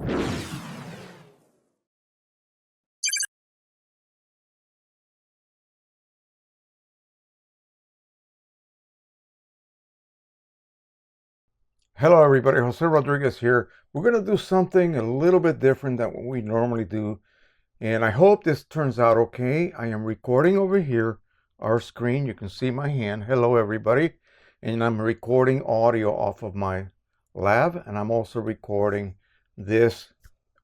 Hello everybody, Jose Rodriguez here. We're going to do something a little bit different than what we normally do, and I hope this turns out okay. I am recording over here, our screen. You can see my hand. Hello everybody. And I'm recording audio off of my lab, and I'm also recording this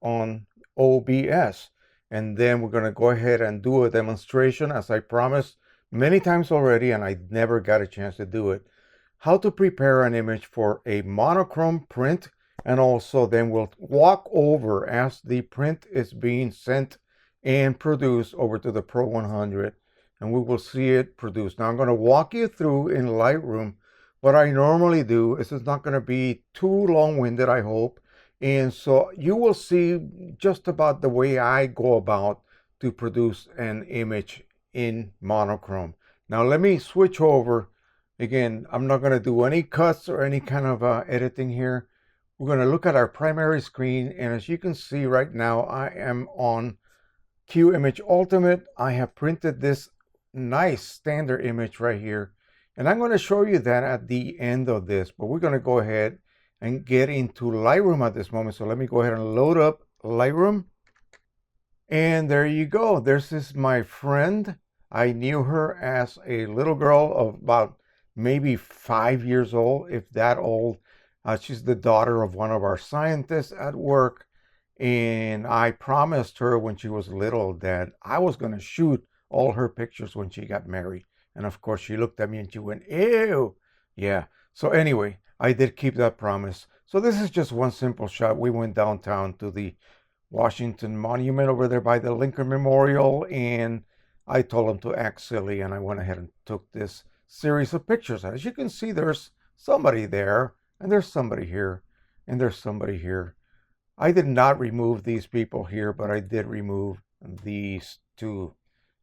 on OBS. And then we're going to go ahead and do a demonstration, as I promised many times already, and I never got a chance to do it. How to prepare an image for a monochrome print, and also then we'll walk over as the print is being sent and produced over to the Pro-100, and we will see it produced. Now I'm going to walk you through in Lightroom. What I normally do is it's not going to be too long-winded, I hope, and so you will see just about the way I go about to produce an image in monochrome. Now let me switch over. Again, I'm not going to do any cuts or any kind of editing here. We're going to look at our primary screen, and as you can see right now, I am on Qimage Ultimate. I have printed this nice standard image right here, and I'm going to show you that at the end of this, but we're going to go ahead and get into Lightroom at this moment. So let me go ahead and load up Lightroom, and there you go. This is my friend. I knew her as a little girl of about maybe 5 years old, if that old. She's the daughter of one of our scientists at work, and I promised her when she was little that I was going to shoot all her pictures when she got married. And of course she looked at me and she went, ew. Yeah, so anyway, I did keep that promise. So this is just one simple shot. We went downtown to the Washington Monument over there by the Lincoln Memorial, and I told them to act silly, and I went ahead and took this series of pictures. As you can see, there's somebody there, and there's somebody here, and there's somebody here. I did not remove these people here, but I did remove these two,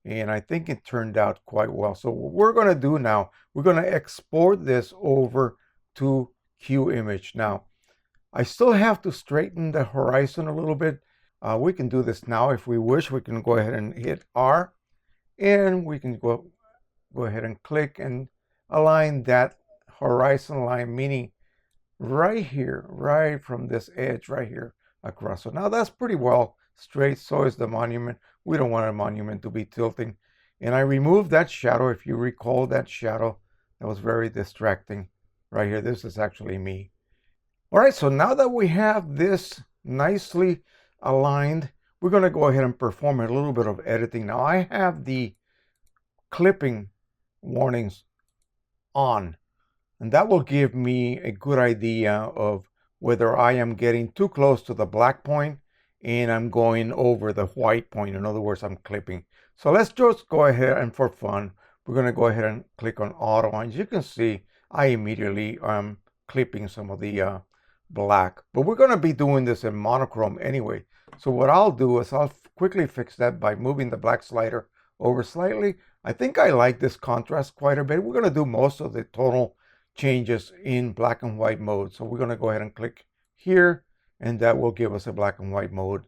and I think it turned out quite well. So what we're going to do now, we're going to export this over to Qimage. Now, I still have to straighten the horizon a little bit. We can do this now if we wish. We can go ahead and hit R, and we can go ahead and click and align that horizon line, meaning right here, right from this edge right here across. So now that's pretty well straight. So is the monument. We don't want a monument to be tilting. And I removed that shadow. If you recall that shadow, that was very distracting right here. This is actually me. All right, so now that we have this nicely aligned, we're going to go ahead and perform a little bit of editing. Now I have the clipping warnings on, and that will give me a good idea of whether I am getting too close to the black point and I'm going over the white point. In other words, I'm clipping. So let's just go ahead and, for fun, we're going to go ahead and click on auto. And as you can see, I immediately am clipping some of the black, but we're going to be doing this in monochrome anyway. So what I'll do is I'll quickly fix that by moving the black slider over slightly. I think I like this contrast quite a bit. We're going to do most of the tonal changes in black and white mode. So we're going to go ahead and click here, and that will give us a black and white mode.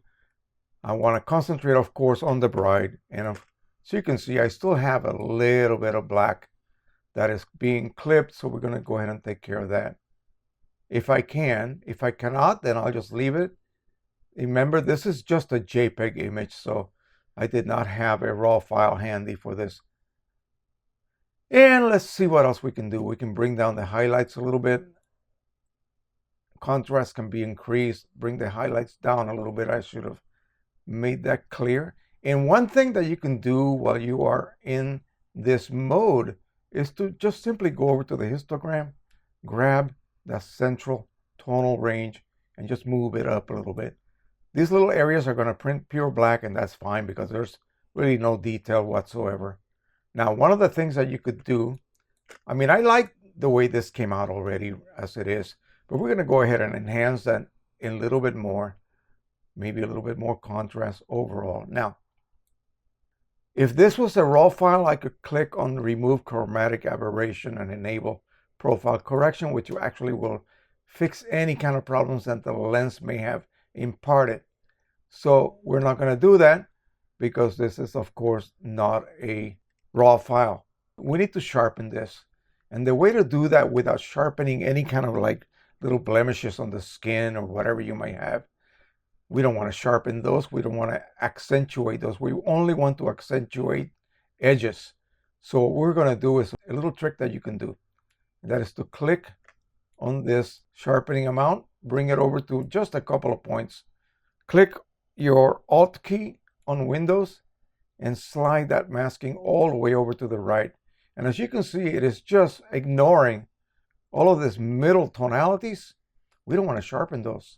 I want to concentrate, of course, on the bride. And so you can see I still have a little bit of black that is being clipped. So we're going to go ahead and take care of that if I can. If I cannot, then I'll just leave it. Remember, this is just a JPEG image, so I did not have a raw file handy for this. And let's see what else we can do. We can bring down the highlights a little bit. Contrast can be increased. Bring the highlights down a little bit. I should have made that clear. And one thing that you can do while you are in this mode is to just simply go over to the histogram, grab that central tonal range, and just move it up a little bit. These little areas are going to print pure black, and that's fine because there's really no detail whatsoever. Now, one of the things that you could do, I mean, I like the way this came out already as it is, but we're going to go ahead and enhance that a little bit more, maybe a little bit more contrast overall. Now, if this was a raw file, I could click on remove chromatic aberration and enable profile correction, which actually will fix any kind of problems that the lens may have impart it. So we're not going to do that because this is, of course, not a raw file. We need to sharpen this. And the way to do that without sharpening any kind of like little blemishes on the skin or whatever you might have, we don't want to sharpen those. We don't want to accentuate those. We only want to accentuate edges. So what we're going to do is a little trick that you can do. That is to click on this sharpening amount, bring it over to just a couple of points. Click your Alt key on Windows and slide that masking all the way over to the right. And as you can see, it is just ignoring all of these middle tonalities. We don't want to sharpen those.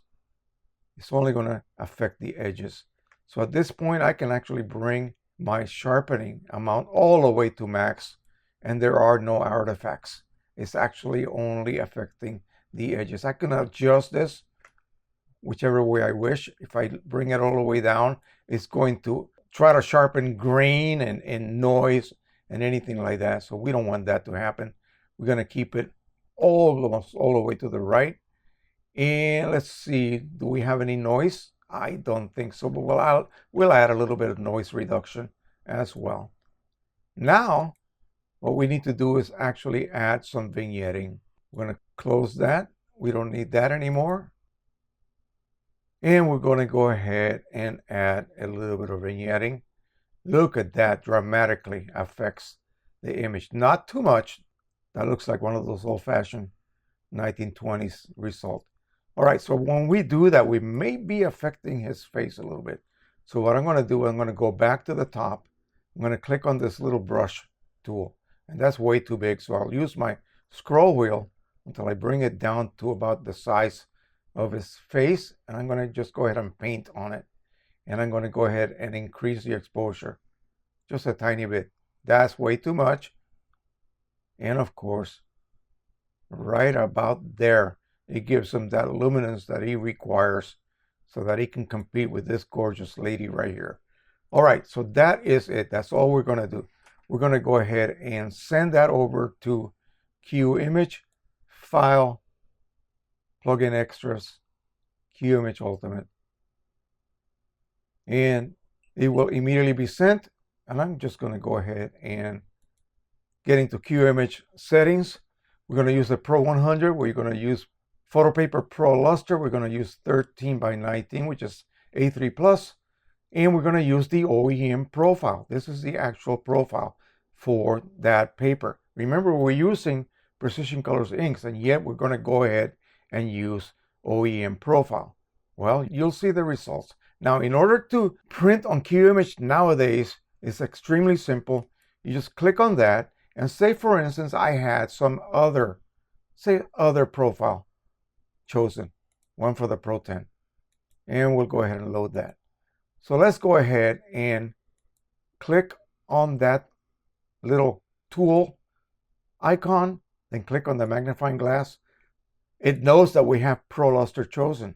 It's only going to affect the edges. So at this point, I can actually bring my sharpening amount all the way to max, and there are no artifacts. It's actually only affecting the edges. I can adjust this whichever way I wish. If I bring it all the way down, it's going to try to sharpen grain and noise and anything like that. So we don't want that to happen. We're going to keep it almost all the way to the right. And let's see, do we have any noise? I don't think so, but we'll add a little bit of noise reduction as well. Now, what we need to do is actually add some vignetting. We're going to close that. We don't need that anymore. And we're going to go ahead and add a little bit of vignetting. Look at that, dramatically affects the image. Not too much. That looks like one of those old-fashioned 1920s result. All right, so when we do that, we may be affecting his face a little bit. So what I'm going to do, I'm going to go back to the top. I'm going to click on this little brush tool. And that's way too big, so I'll use my scroll wheel until I bring it down to about the size of his face. And I'm going to just go ahead and paint on it. And I'm going to go ahead and increase the exposure just a tiny bit. That's way too much. And of course, right about there, it gives him that luminance that he requires so that he can compete with this gorgeous lady right here. All right, so that is it. That's all we're going to do. We're going to go ahead and send that over to Qimage, File, Plugin Extras, Qimage Ultimate. And it will immediately be sent. And I'm just going to go ahead and get into Qimage settings. We're going to use the Pro-100. We're going to use Photo Paper Pro Luster. We're going to use 13x19, which is A3 Plus. And we're going to use the OEM profile. This is the actual profile for that paper. Remember, we're using Precisioncolors inks, and yet we're going to go ahead and use OEM profile. Well, you'll see the results. Now, in order to print on Qimage nowadays, it's extremely simple. You just click on that, and say, for instance, I had some other profile chosen, one for the Pro-10, and we'll go ahead and load that. So let's go ahead and click on that little tool icon, then click on the magnifying glass. It knows that we have Pro Luster chosen.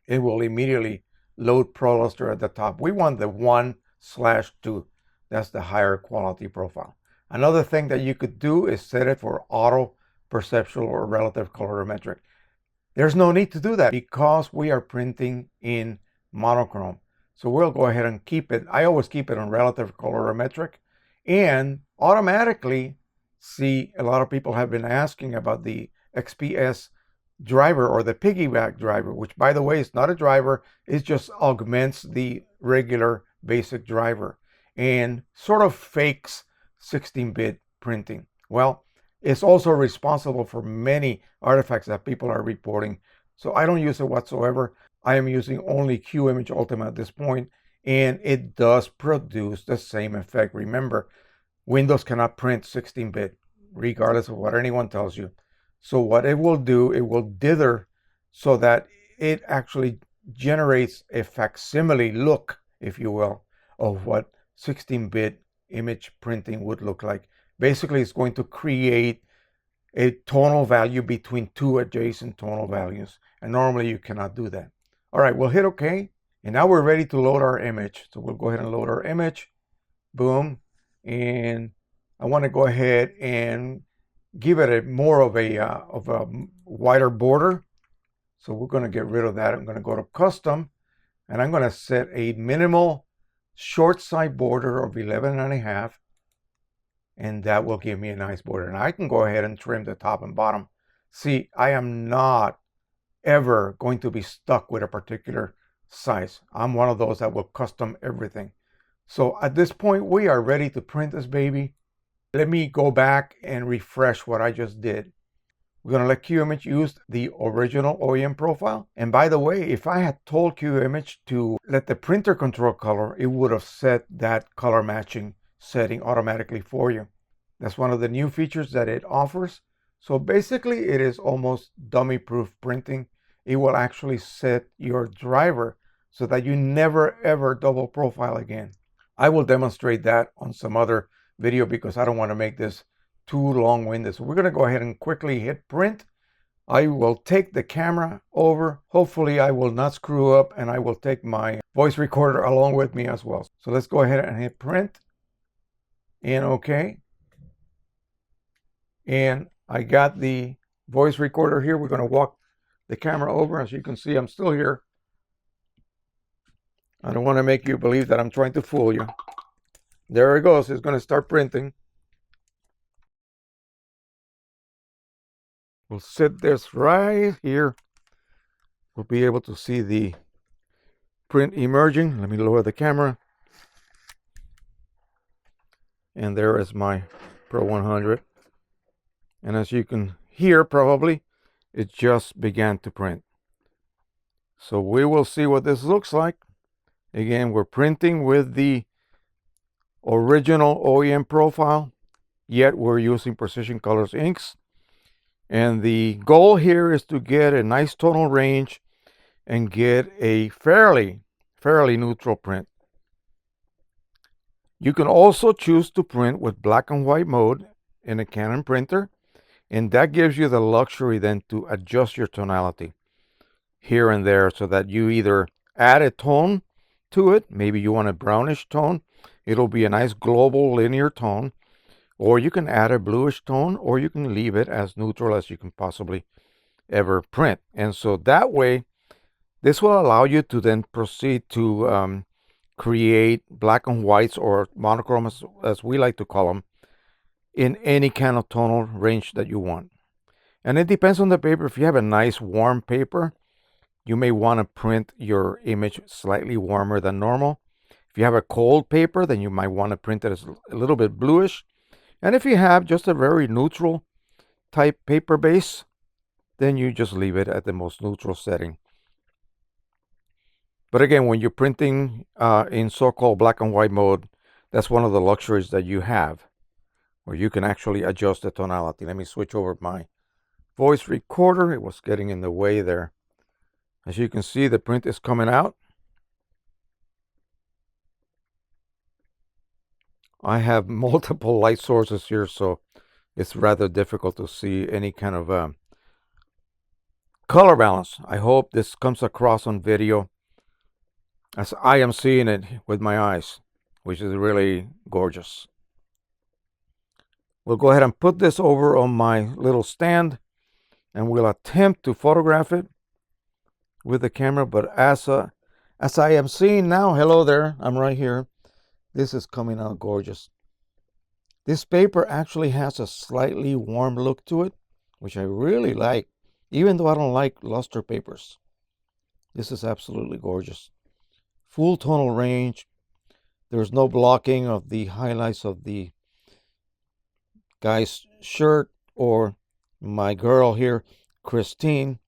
It will immediately load Pro Luster at the top. We want the 1/2. That's the higher quality profile. Another thing that you could do is set it for auto perceptual or relative colorimetric. There's no need to do that because we are printing in monochrome. So we'll go ahead and keep it. I always keep it on relative colorimetric, and automatically, see, a lot of people have been asking about the XPS driver or the piggyback driver, which, by the way, is not a driver. It just augments the regular basic driver and sort of fakes 16-bit printing. Well, it's also responsible for many artifacts that people are reporting. So I don't use it whatsoever. I am using only Qimage Ultimate at this point, and it does produce the same effect. Remember, Windows cannot print 16-bit, regardless of what anyone tells you. So what it will do, it will dither so that it actually generates a facsimile look, if you will, of what 16-bit image printing would look like. Basically, it's going to create a tonal value between two adjacent tonal values. And normally you cannot do that. All right, we'll hit OK. And now we're ready to load our image. So we'll go ahead and load our image. Boom. And I want to go ahead and give it more of a wider border. So we're going to get rid of that. I'm going to go to custom, and I'm going to set a minimal short side border of 11.5, and that will give me a nice border. And I can go ahead and trim the top and bottom. See, I am not ever going to be stuck with a particular size. I'm one of those that will custom everything. So at this point, we are ready to print this baby. Let me go back and refresh what I just did. We're going to let Qimage use the original OEM profile. And by the way, if I had told Qimage to let the printer control color, it would have set that color matching setting automatically for you. That's one of the new features that it offers. So basically, it is almost dummy-proof printing. It will actually set your driver so that you never ever double profile again. I will demonstrate that on some other video because I don't want to make this too long-winded. So we're going to go ahead and quickly hit print. I will take the camera over. Hopefully I will not screw up, and I will take my voice recorder along with me as well. So let's go ahead and hit print and OK. And I got the voice recorder here. We're going to walk the camera over. As you can see, I'm still here. I don't want to make you believe that I'm trying to fool you. There it goes. It's going to start printing. We'll set this right here. We'll be able to see the print emerging. Let me lower the camera. And there is my Pro-100. And as you can hear, probably, it just began to print. So we will see what this looks like. Again, we're printing with the original OEM profile, yet we're using Precisioncolors inks. And the goal here is to get a nice tonal range and get a fairly neutral print. You can also choose to print with black and white mode in a Canon printer, and that gives you the luxury then to adjust your tonality here and there so that you either add a tone to it. Maybe you want a brownish tone. It'll be a nice global linear tone. Or you can add a bluish tone, or you can leave it as neutral as you can possibly ever print. And so that way, this will allow you to then proceed to create black and whites, or monochrome as we like to call them, in any kind of tonal range that you want. And it depends on the paper. If you have a nice warm paper, you may want to print your image slightly warmer than normal. If you have a cold paper, then you might want to print it as a little bit bluish. And if you have just a very neutral type paper base, then you just leave it at the most neutral setting. But again, when you're printing in so-called black and white mode, that's one of the luxuries that you have, where you can actually adjust the tonality. Let me switch over my voice recorder. It was getting in the way there. As you can see, the print is coming out. I have multiple light sources here, so it's rather difficult to see any kind of color balance. I hope this comes across on video as I am seeing it with my eyes, which is really gorgeous. We'll go ahead and put this over on my little stand, and we'll attempt to photograph it with the camera. But as I am seeing now, hello there, I'm right here. This is coming out gorgeous. This paper actually has a slightly warm look to it, which I really like, even though I don't like luster papers. This is absolutely gorgeous. Full tonal range. There's no blocking of the highlights of the guy's shirt or my girl here, Christine.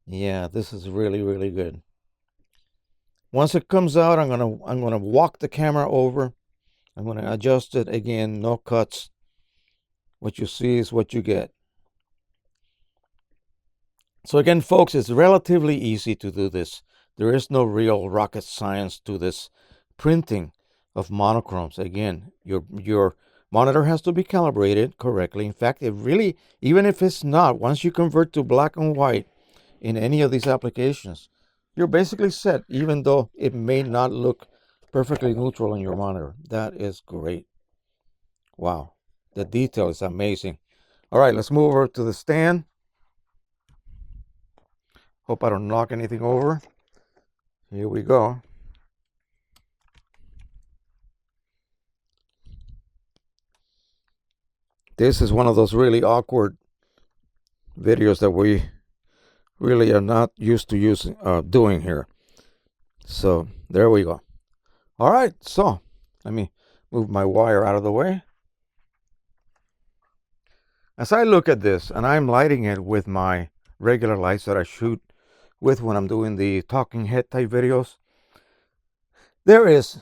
Yeah, this is really good. Once it comes out, I'm gonna walk the camera over. I'm gonna adjust it again, no cuts. What you see is what you get. So again, folks, it's relatively easy to do this. There is no real rocket science to this printing of monochromes. Again, your monitor has to be calibrated correctly. In fact, it really, even if it's not, once you convert to black and white in any of these applications, you're basically set, even though it may not look perfectly neutral on your monitor. That is great. Wow, the detail is amazing. All right, let's move over to the stand. Hope I don't knock anything over. Here we go. This is one of those really awkward videos that we really are not used to doing here. So there we go. All right, so let me move my wire out of the way. As I look at this, and I'm lighting it with my regular lights that I shoot with when I'm doing the talking head type videos, there is,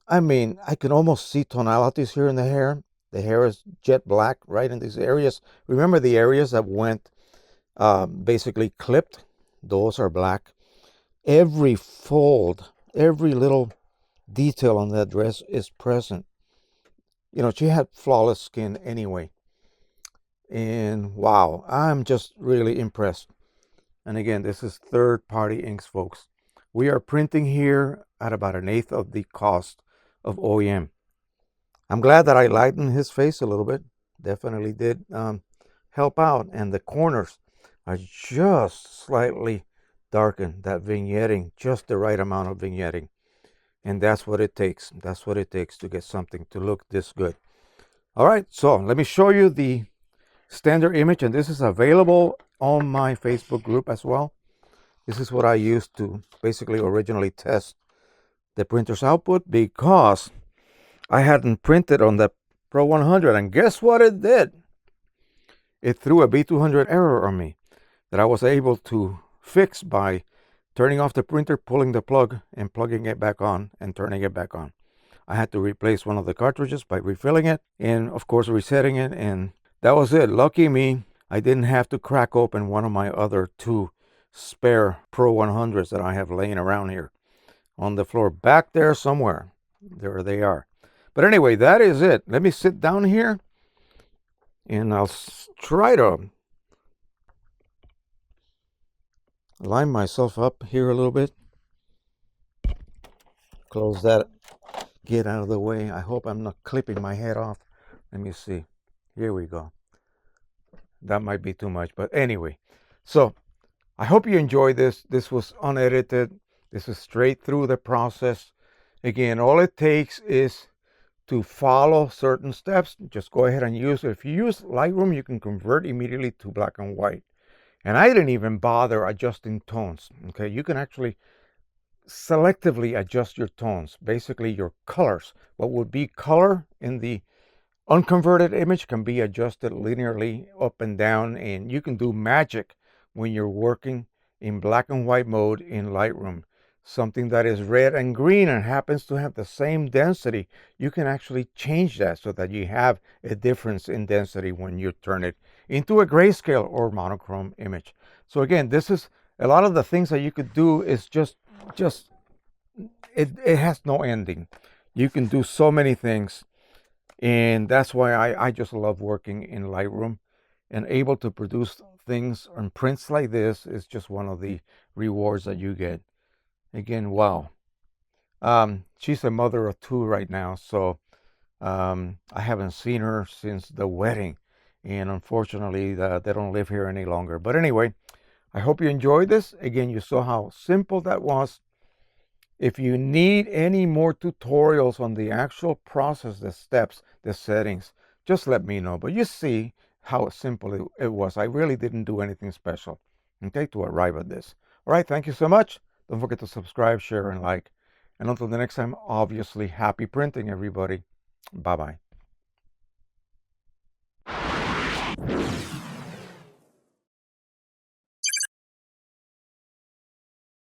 I mean, I can almost see tonalities here in the hair. The hair is jet black right in these areas. Remember the areas that went basically clipped? Those are black. Every fold, every little detail on that dress is present. You know, she had flawless skin anyway. And wow, I'm just really impressed. And again, this is third-party inks, folks. We are printing here at about 1/8 of the cost of OEM. I'm glad that I lightened his face a little bit. Definitely did help out. And the corners are just slightly darkened. That vignetting, just the right amount of vignetting. And that's what it takes. That's what it takes to get something to look this good. All right, so let me show you the standard image, and this is available on my Facebook group as well. This is what I used to basically originally test the printer's output, because I hadn't printed on the Pro-100, and guess what it did? It threw a B200 error on me that I was able to fix by turning off the printer, pulling the plug, and plugging it back on and turning it back on. I had to replace one of the cartridges by refilling it and, of course, resetting it, and that was it. Lucky me, I didn't have to crack open one of my other 2 spare Pro-100s that I have laying around here on the floor back there somewhere. There they are. But anyway, that is it. Let me sit down here and I'll try to line myself up here a little bit. Close that, get out of the way. I hope I'm not clipping my head off. Let me see. Here we go. That might be too much, but anyway. So I hope you enjoyed this. This was unedited. This is straight through the process. Again, all it takes is to follow certain steps. Just go ahead and use it. If you use Lightroom, you can convert immediately to black and white. And I didn't even bother adjusting tones. Okay, you can actually selectively adjust your tones, basically your colors. What would be color in the unconverted image can be adjusted linearly up and down, and you can do magic when you're working in black and white mode in Lightroom. Something that is red and green and happens to have the same density, you can actually change that so that you have a difference in density when you turn it into a grayscale or monochrome image. So again, this is a lot of the things that you could do is just it has no ending. You can do so many things. And that's why I just love working in Lightroom, and able to produce things on prints like this is just one of the rewards that you get. Again, wow. She's a mother of 2 right now, so I haven't seen her since the wedding, and unfortunately they don't live here any longer. But anyway, I hope you enjoyed this. Again, you saw how simple that was. If you need any more tutorials on the actual process, the steps, the settings, just let me know. But you see how simple it was. I really didn't do anything special, okay, to arrive at this. All right, thank you so much. Don't forget to subscribe, share, and like. And until the next time, obviously, happy printing, everybody. Bye-bye.